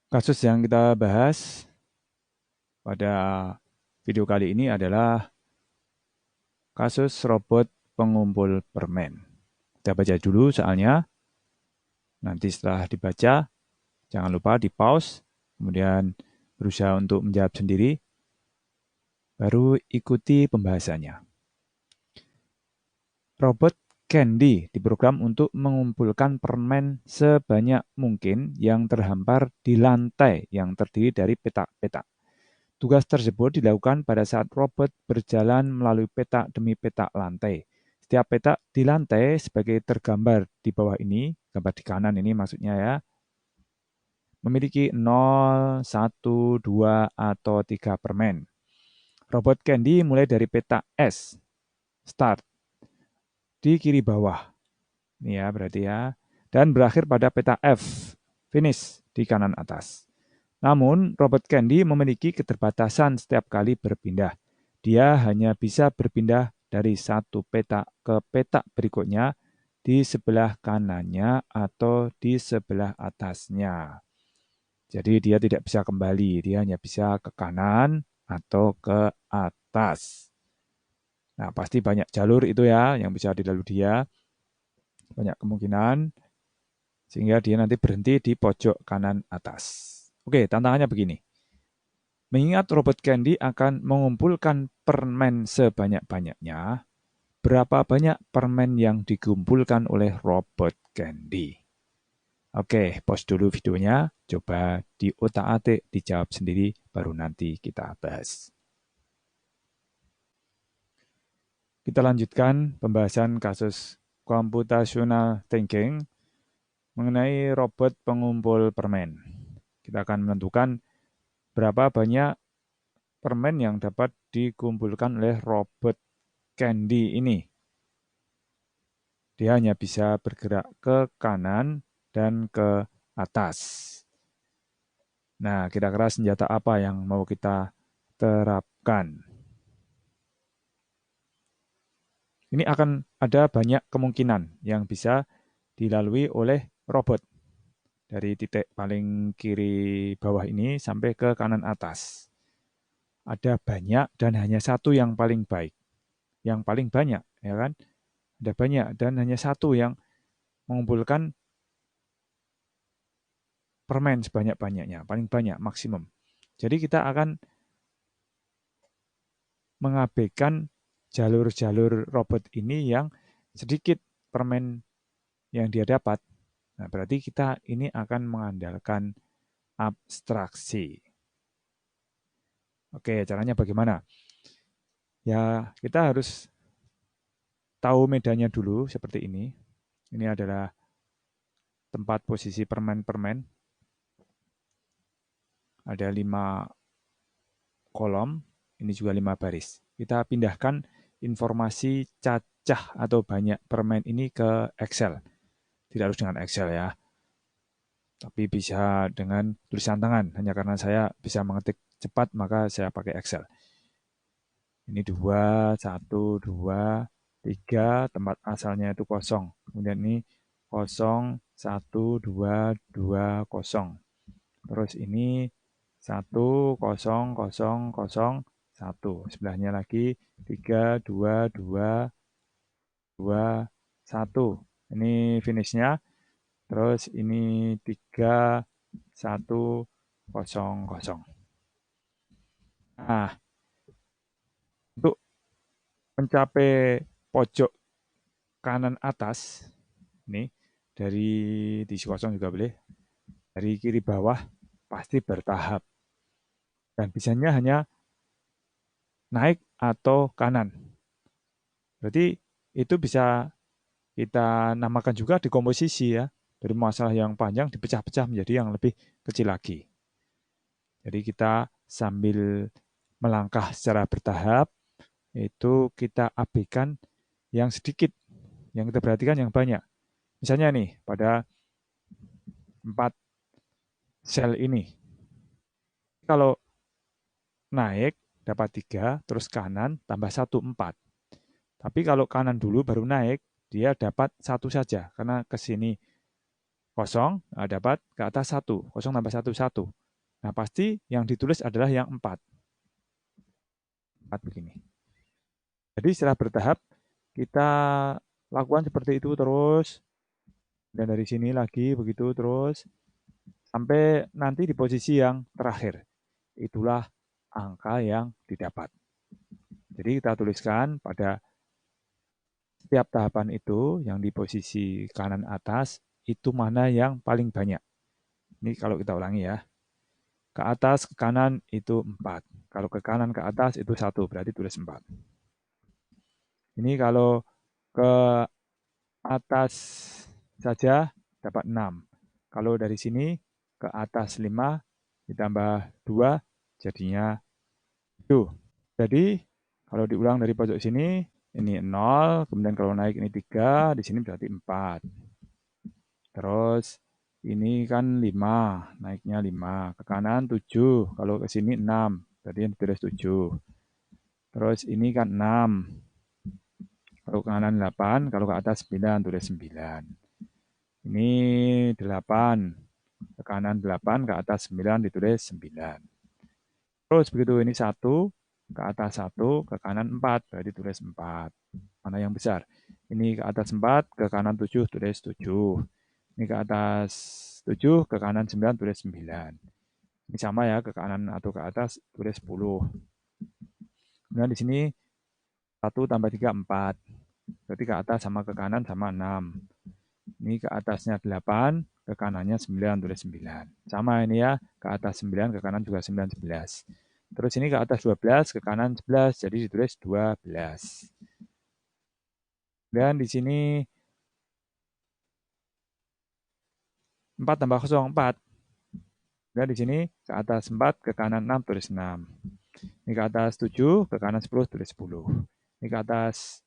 Kasus yang kita bahas pada video kali ini adalah kasus robot pengumpul permen. Kita baca dulu soalnya, nanti setelah dibaca, jangan lupa di pause, kemudian berusaha untuk menjawab sendiri, baru ikuti pembahasannya. Robot Candy diprogram untuk mengumpulkan permen sebanyak mungkin yang terhampar di lantai yang terdiri dari petak-petak. Tugas tersebut dilakukan pada saat robot berjalan melalui petak demi petak lantai. Setiap petak di lantai sebagai tergambar di bawah ini, gambar di kanan ini maksudnya ya, memiliki 0, 1, 2, atau 3 permen. Robot Candy mulai dari petak S, start, di kiri bawah. Ini ya berarti ya. Dan berakhir pada petak F, finish, di kanan atas. Namun, robot Candy memiliki keterbatasan setiap kali berpindah. Dia hanya bisa berpindah dari satu petak ke petak berikutnya di sebelah kanannya atau di sebelah atasnya. Jadi dia tidak bisa kembali, dia hanya bisa ke kanan atau ke atas. Nah, pasti banyak jalur itu ya yang bisa dilalui dia, banyak kemungkinan, sehingga dia nanti berhenti di pojok kanan atas. Oke, tantangannya begini. Mengingat robot Candy akan mengumpulkan permen sebanyak-banyaknya, berapa banyak permen yang dikumpulkan oleh robot Candy? Oke, pause dulu videonya, coba diotak-atik, dijawab sendiri, baru nanti kita bahas. Kita lanjutkan pembahasan kasus computational thinking mengenai robot pengumpul permen. Kita akan menentukan berapa banyak permen yang dapat dikumpulkan oleh robot Candy ini. Dia hanya bisa bergerak ke kanan dan ke atas. Nah, kira-kira senjata apa yang mau kita terapkan? Ini akan ada banyak kemungkinan yang bisa dilalui oleh robot. Dari titik paling kiri bawah ini sampai ke kanan atas. Ada banyak dan hanya satu yang paling baik. Yang paling banyak, ya kan? Ada banyak dan hanya satu yang mengumpulkan permen sebanyak-banyaknya, paling banyak, maksimum. Jadi kita akan mengabaikan jalur-jalur robot ini yang sedikit permen yang dia dapat. Nah, berarti kita ini akan mengandalkan abstraksi. Oke, caranya bagaimana? Ya, kita harus tahu medannya dulu seperti ini. Ini adalah tempat posisi permen-permen. Ada 5 kolom, ini juga 5 baris. Kita pindahkan informasi cacah atau banyak permen ini ke Excel. Tidak harus dengan Excel ya, tapi bisa dengan tulisan tangan. Hanya karena saya bisa mengetik cepat, maka saya pakai Excel. Ini 2, 1, 2, 3, tempat asalnya itu kosong. Kemudian ini kosong, 1, 2, 2, kosong. Terus ini 1, kosong, kosong, kosong, 1. Sebelahnya lagi 3, 2, 2, 2, 1. Ini finishnya. Terus ini 3, 1, kosong, kosong. Nah, untuk mencapai pojok kanan atas, ini dari diisi kosong juga boleh, dari kiri bawah pasti bertahap. Dan bisanya hanya naik atau kanan. Berarti itu bisa kita namakan juga dekomposisi ya. Dari masalah yang panjang dipecah-pecah menjadi yang lebih kecil lagi. Jadi kita sambil melangkah secara bertahap, itu kita abaikan yang sedikit, yang kita perhatikan yang banyak. Misalnya nih, pada 4 sel ini, kalau naik dapat 3, terus kanan tambah 1, 4. Tapi kalau kanan dulu baru naik, dia dapat 1 saja, karena ke sini Kosong, dapat ke atas 1. Kosong tambah 1, 1. Nah, pasti yang ditulis adalah yang 4. 4 begini. Jadi setelah bertahap, kita lakukan seperti itu terus. Dan dari sini lagi begitu terus. Sampai nanti di posisi yang terakhir. Itulah angka yang didapat. Jadi kita tuliskan pada setiap tahapan itu yang di posisi kanan atas itu mana yang paling banyak. Ini kalau kita ulangi ya. Ke atas, ke kanan itu 4. Kalau ke kanan, ke atas itu 1, berarti tulis 4. Ini kalau ke atas saja dapat 6. Kalau dari sini ke atas 5 ditambah 2 jadinya 7. Jadi kalau diulang dari pojok sini ini 0, kemudian kalau naik ini 3, di sini berarti 4. Terus ini kan 5, naiknya 5. Ke kanan 7, kalau ke sini 6, berarti yang ditulis 7. Terus ini kan 6. Kalau ke kanan 8, kalau ke atas 9, tulis 9. Ini 8. Ke kanan 8, ke atas 9, ditulis 9. Terus begitu ini 1, ke atas 1, ke kanan 4, berarti tulis 4. Mana yang besar? Ini ke atas 4, ke kanan 7, tulis 7. Ini ke atas 7, ke kanan 9, tulis 9. Ini sama ya, ke kanan atau ke atas, tulis 10. Kemudian di sini 1 tambah 3, 4. Berarti ke atas sama ke kanan sama 6. Ini ke atasnya 8, ke kanannya 9, tulis 9. Sama ini ya, ke atas 9, ke kanan juga 9, 11. Terus ini ke atas 12, ke kanan 11, jadi ditulis 12. Dan di sini 4 tambah 0, 4. Dan di sini ke atas 4, ke kanan 6, tulis 6. Ini ke atas 7, ke kanan 10, tulis 10. Ini ke atas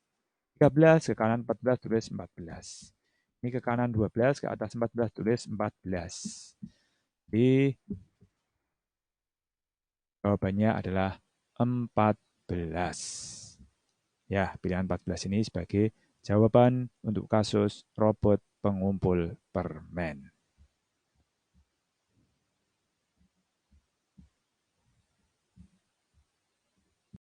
13, ke kanan 14, tulis 14. Ini ke kanan 12, ke atas 14, tulis 14. Jadi jawabannya adalah 14. Ya, pilihan 14 ini sebagai jawaban untuk kasus robot pengumpul permen.